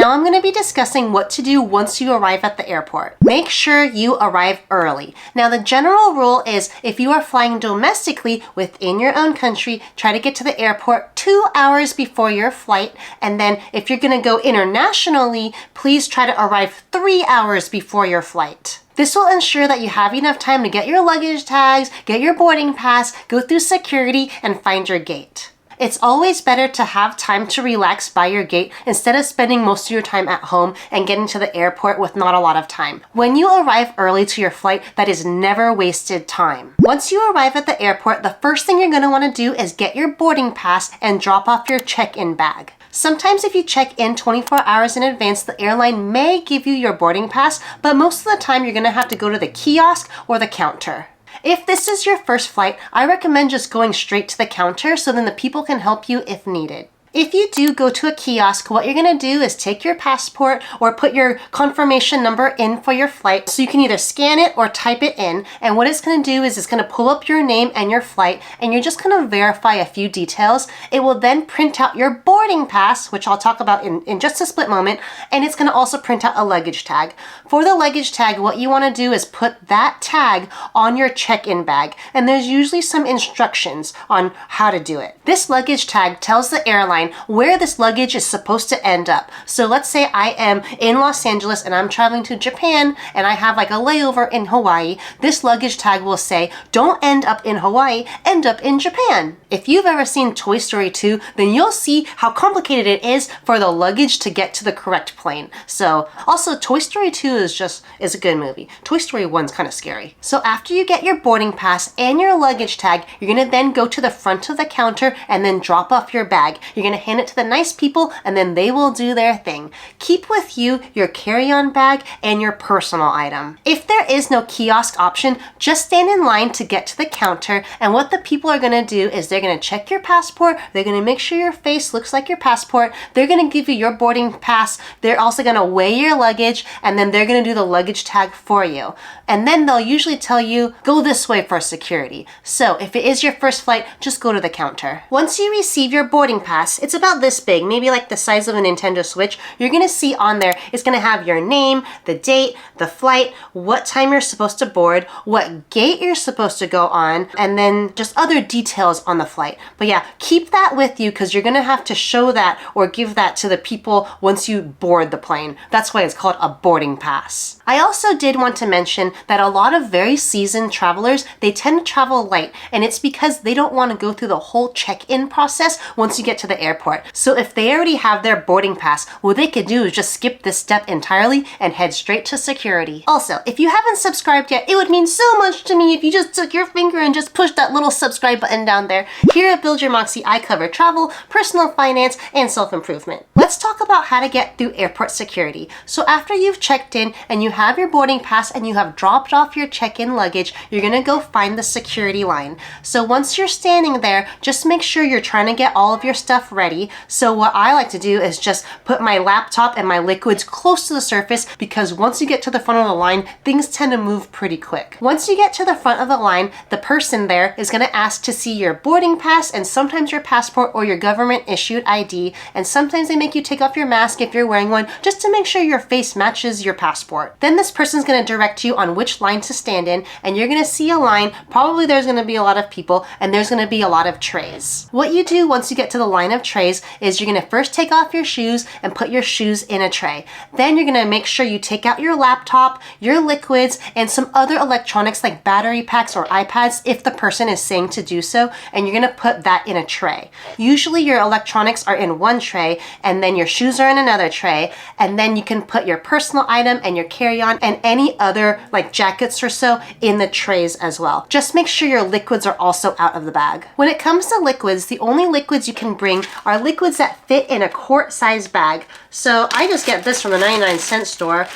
Now I'm going to be discussing what to do once you arrive at the airport. Make sure you arrive early. Now the general rule is if you are flying domestically within your own country, try to get to the airport 2 hours before your flight. And then if you're going to go internationally, please try to arrive 3 hours before your flight. This will ensure that you have enough time to get your luggage tags, get your boarding pass, go through security, and find your gate. It's always better to have time to relax by your gate instead of spending most of your time at home and getting to the airport with not a lot of time. When you arrive early to your flight, that is never wasted time. Once you arrive at the airport, the first thing you're going to want to do is get your boarding pass and drop off your check-in bag. Sometimes if you check in 24 hours in advance, the airline may give you your boarding pass, but most of the time you're going to have to go to the kiosk or the counter. If this is your first flight, I recommend just going straight to the counter so then the people can help you if needed. If you do go to a kiosk, what you're going to do is take your passport or put your confirmation number in for your flight. So you can either scan it or type it in. And what it's going to do is it's going to pull up your name and your flight, and you're just going to verify a few details. It will then print out your boarding pass, which I'll talk about in just a split moment. And it's going to also print out a luggage tag. For the luggage tag, what you want to do is put that tag on your check-in bag. And there's usually some instructions on how to do it. This luggage tag tells the airline where this luggage is supposed to end up. So let's say I am in Los Angeles and I'm traveling to Japan and I have like a layover in Hawaii. This luggage tag will say, don't end up in Hawaii, end up in Japan. If you've ever seen Toy Story 2, then you'll see how complicated it is for the luggage to get to the correct plane. So also Toy Story 2 is a good movie. Toy Story 1's kind of scary. So after you get your boarding pass and your luggage tag, you're going to then go to the front of the counter and then drop off your bag. You're going to hand it to the nice people and then they will do their thing. Keep with you your carry-on bag and your personal item. If there is no kiosk option, just stand in line to get to the counter, and what the people are going to do is they're going to check your passport, they're going to make sure your face looks like your passport, they're going to give you your boarding pass, they're also going to weigh your luggage, and then they're going to do the luggage tag for you. And then they'll usually tell you, go this way for security. So if it is your first flight, just go to the counter. Once you receive your boarding pass, it's about this big, maybe like the size of a Nintendo Switch. You're going to see on there, it's going to have your name, the date, the flight, what time you're supposed to board, what gate you're supposed to go on, and then just other details on the flight. But yeah, keep that with you because you're going to have to show that or give that to the people once you board the plane. That's why it's called a boarding pass. I also did want to mention that a lot of very seasoned travelers, they tend to travel light, and it's because they don't want to go through the whole check-in process once you get to the airport. So if they already have their boarding pass, what they could do is just skip this step entirely and head straight to security. Also, if you haven't subscribed yet, it would mean so much to me if you just took your finger and just pushed that little subscribe button down there. Here at Build Your Moxie, I cover travel, personal finance, and self-improvement. Let's talk about how to get through airport security. So after you've checked in and you have your boarding pass and you have dropped off your check-in luggage, you're gonna go find the security line. So once you're standing there, just make sure you're trying to get all of your stuff ready. So what I like to do is just put my laptop and my liquids close to the surface, because once you get to the front of the line, things tend to move pretty quick. Once you get to the front of the line, the person there is gonna ask to see your boarding pass and sometimes your passport or your government issued ID, and sometimes they make you take off your mask if you're wearing one just to make sure your face matches your passport. Then this person's gonna direct you on which line to stand in, and you're gonna see a line. Probably there's gonna be a lot of people and there's gonna be a lot of trays. What you do once you get to the line of trays is you're gonna first take off your shoes and put your shoes in a tray. Then you're gonna make sure you take out your laptop, your liquids, and some other electronics like battery packs or iPads if the person is saying to do so, and you're gonna put that in a tray. Usually your electronics are in one tray and then your shoes are in another tray, and then you can put your personal item and your carry-on and any other like jackets or so in the trays as well. Just make sure your liquids are also out of the bag. When it comes to liquids, the only liquids you can bring are liquids that fit in a quart-sized bag. So I just get this from the 99-cent store.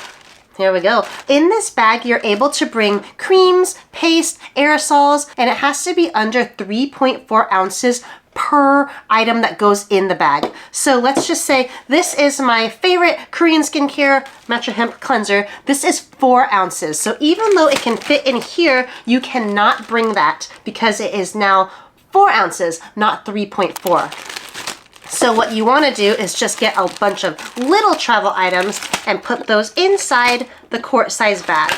Here we go. In this bag, you're able to bring creams, paste, aerosols, and it has to be under 3.4 ounces per item that goes in the bag. So let's just say this is my favorite Korean skincare matcha hemp cleanser. This is 4 ounces. So even though it can fit in here, you cannot bring that because it is now 4 ounces, not 3.4. So what you want to do is just get a bunch of little travel items and put those inside the quart-size bag.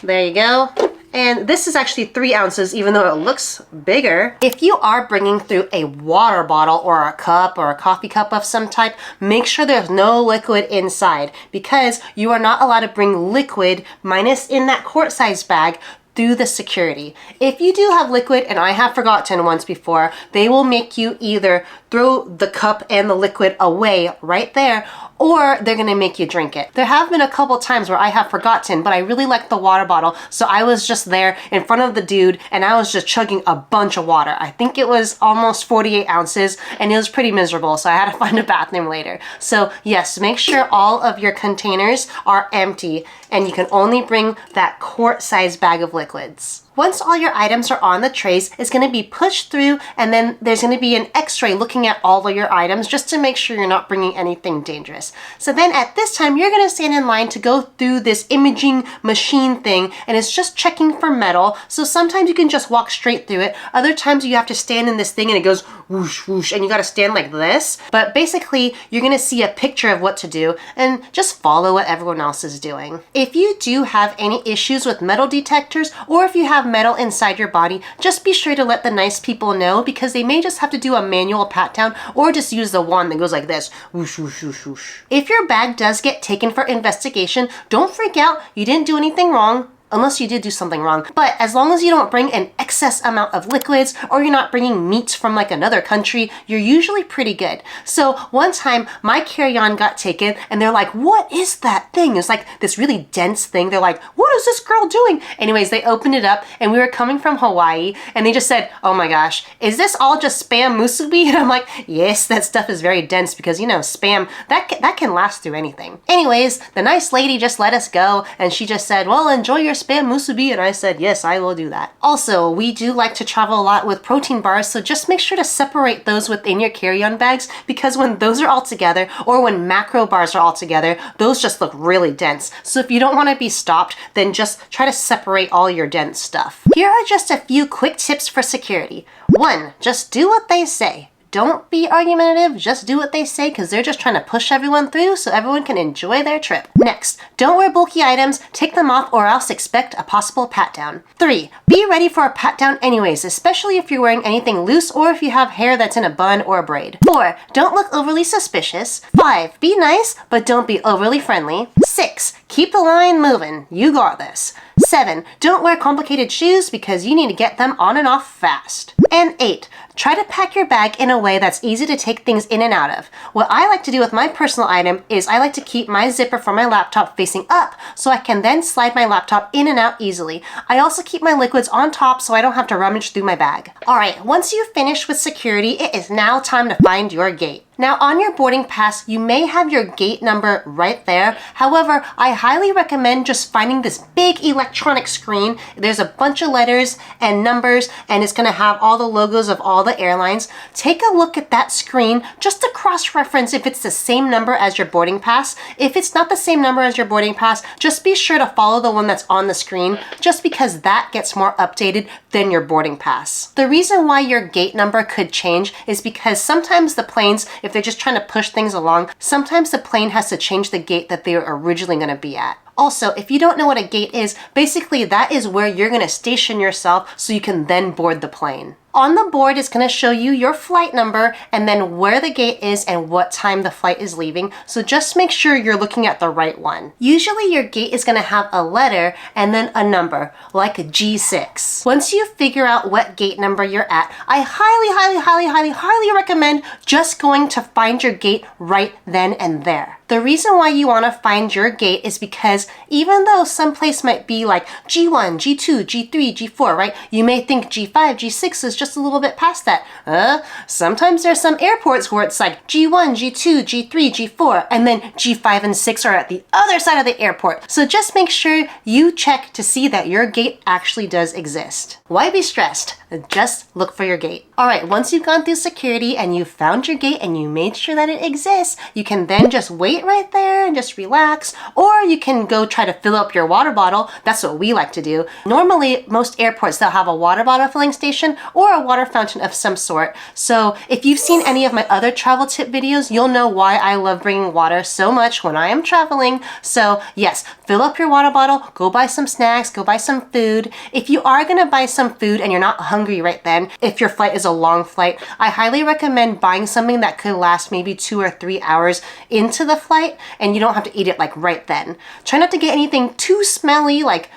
There you go. And this is actually 3 ounces, even though it looks bigger. If you are bringing through a water bottle or a cup or a coffee cup of some type, make sure there's no liquid inside, because you are not allowed to bring liquid minus in that quart-size bag through the security. If you do have liquid, and I have forgotten once before, they will make you either throw the cup and the liquid away right there, or they're gonna make you drink it. There have been a couple times where I have forgotten, but I really like the water bottle, so I was just there in front of the dude and I was just chugging a bunch of water. I think it was almost 48 ounces and it was pretty miserable, so I had to find a bathroom later. So yes, make sure all of your containers are empty and you can only bring that quart-sized bag of liquids. Once all your items are on the trays, it's going to be pushed through, and then there's going to be an x-ray looking at all of your items just to make sure you're not bringing anything dangerous. So then at this time, you're going to stand in line to go through this imaging machine thing, and it's just checking for metal. So sometimes you can just walk straight through it. Other times you have to stand in this thing and it goes whoosh, whoosh, and you got to stand like this. But basically, you're going to see a picture of what to do and just follow what everyone else is doing. If you do have any issues with metal detectors, or if you have metal inside your body, just be sure to let the nice people know, because they may just have to do a manual pat down or just use the wand that goes like this. Whoosh, whoosh, whoosh, whoosh. If your bag does get taken for investigation, don't freak out. You didn't do anything wrong. Unless you did do something wrong. But as long as you don't bring an excess amount of liquids, or you're not bringing meats from like another country, you're usually pretty good. So one time my carry-on got taken and they're like, what is that thing? It's like this really dense thing. They're like, what is this girl doing? Anyways, they opened it up and we were coming from Hawaii and they just said, oh my gosh, is this all just Spam musubi? And I'm like, yes, that stuff is very dense, because you know, Spam, that can last through anything. Anyways, the nice lady just let us go and she just said, well, enjoy your Spam musubi, and I said, yes, I will do that. Also, we do like to travel a lot with protein bars, so just make sure to separate those within your carry-on bags, because when those are all together, or when macro bars are all together, those just look really dense. So if you don't want to be stopped, then just try to separate all your dense stuff. Here are just a few quick tips for security. 1, just do what they say. Don't be argumentative, just do what they say, because they're just trying to push everyone through so everyone can enjoy their trip. Next, don't wear bulky items, take them off, or else expect a possible pat down. 3, be ready for a pat down anyways, especially if you're wearing anything loose or if you have hair that's in a bun or a braid. 4, don't look overly suspicious. 5, be nice, but don't be overly friendly. 6, keep the line moving, you got this. 7, don't wear complicated shoes because you need to get them on and off fast. And 8, try to pack your bag in a way that's easy to take things in and out of. What I like to do with my personal item is I like to keep my zipper for my laptop facing up so I can then slide my laptop in and out easily. I also keep my liquids on top so I don't have to rummage through my bag. Alright, once you've finished with security, it is now time to find your gate. Now on your boarding pass, you may have your gate number right there. However, I highly recommend just finding this big electronic screen. There's a bunch of letters and numbers, and it's going to have all the logos of all the airlines. Take a look at that screen just to cross-reference if it's the same number as your boarding pass. If it's not the same number as your boarding pass, just be sure to follow the one that's on the screen, just because that gets more updated than your boarding pass. The reason why your gate number could change is because sometimes the planes, if they're just trying to push things along, sometimes the plane has to change the gate that they were originally going to be at. Also, if you don't know what a gate is, basically that is where you're going to station yourself so you can then board the plane. On the board, it's going to show you your flight number and then where the gate is and what time the flight is leaving. So just make sure you're looking at the right one. Usually your gate is going to have a letter and then a number, like a G6. Once you figure out what gate number you're at, I highly recommend just going to find your gate right then and there. The reason why you want to find your gate is because even though some place might be like G1, G2, G3, G4, right? You may think G5, G6 is just a little bit past that. Sometimes there's some airports where it's like G1, G2, G3, G4, and then G5 and 6 are at the other side of the airport. So just make sure you check to see that your gate actually does exist. Why be stressed? Just look for your gate. Alright, once you've gone through security and you've found your gate and you made sure that it exists, you can then just wait right there and just relax, or you can go try to fill up your water bottle. That's what we like to do. Normally, most airports, they'll have a water bottle filling station or or a water fountain of some sort. So if you've seen any of my other travel tip videos, you'll know why I love bringing water so much when I am traveling. So yes, fill up your water bottle, go buy some snacks, go buy some food. If you are gonna buy some food and you're not hungry right then, if your flight is a long flight, I highly recommend buying something that could last maybe 2 or 3 hours into the flight, and you don't have to eat it like right then. Try not to get anything too smelly, like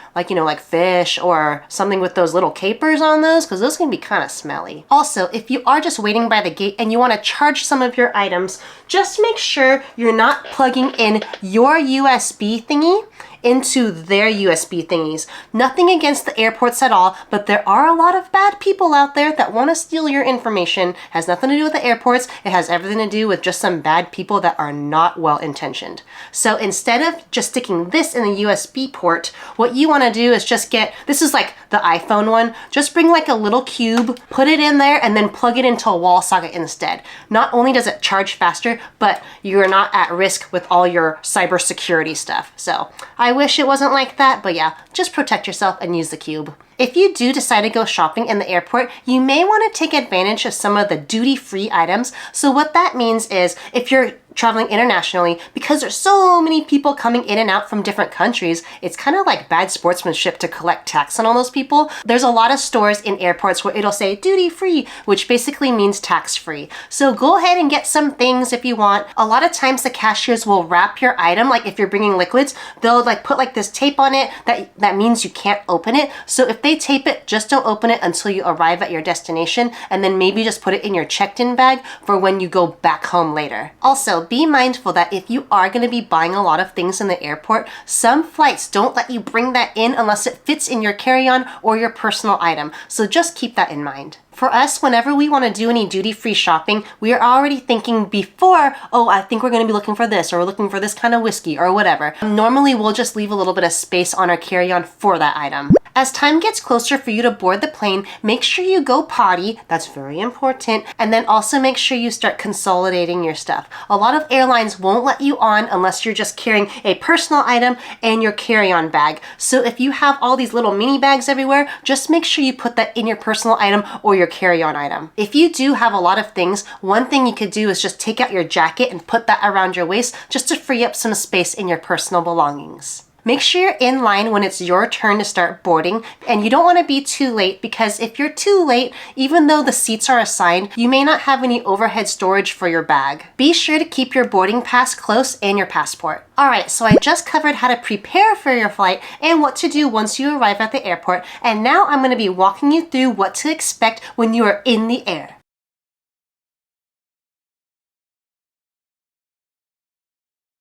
fish or something with those little capers on those, because those can be kind of smelly. Also, if you are just waiting by the gate and you want to charge some of your items, just make sure you're not plugging in your USB thingy into their USB thingies. Nothing against the airports at all, but there are a lot of bad people out there that want to steal your information. It has nothing to do with the airports. It has everything to do with just some bad people that are not well intentioned. So instead of just sticking this in the USB port, what you want to do is just get, this is like the iPhone one, just bring like a little cube, put it in there, and then plug it into a wall socket instead. Not only does it charge faster, but you're not at risk with all your cybersecurity stuff. So I wish it wasn't like that, but yeah, just protect yourself and use the cube. If you do decide to go shopping in the airport, you may want to take advantage of some of the duty-free items. So what that means is if you're traveling internationally, because there's so many people coming in and out from different countries, it's kind of like bad sportsmanship to collect tax on all those people. There's a lot of stores in airports where it'll say duty-free, which basically means tax-free. So go ahead and get some things if you want. A lot of times the cashiers will wrap your item, like if you're bringing liquids, they'll like put like this tape on it that means you can't open it. So if they tape it, just don't open it until you arrive at your destination, and then maybe just put it in your checked-in bag for when you go back home later. Also, be mindful that if you are going to be buying a lot of things in the airport, some flights don't let you bring that in unless it fits in your carry-on or your personal item. So just keep that in mind. For us, whenever we want to do any duty-free shopping, we are already thinking before, oh, I think we're going to be looking for this, or we're looking for this kind of whiskey, or whatever. Normally, we'll just leave a little bit of space on our carry-on for that item. As time gets closer for you to board the plane, make sure you go potty. That's very important. And then also make sure you start consolidating your stuff. A lot of airlines won't let you on unless you're just carrying a personal item and your carry-on bag. So if you have all these little mini bags everywhere, just make sure you put that in your personal item or your carry-on item. If you do have a lot of things, one thing you could do is just take out your jacket and put that around your waist just to free up some space in your personal belongings. Make sure you're in line when it's your turn to start boarding, and you don't want to be too late, because if you're too late, even though the seats are assigned, you may not have any overhead storage for your bag. Be sure to keep your boarding pass close and your passport. Alright, so I just covered how to prepare for your flight and what to do once you arrive at the airport, and now I'm going to be walking you through what to expect when you are in the air.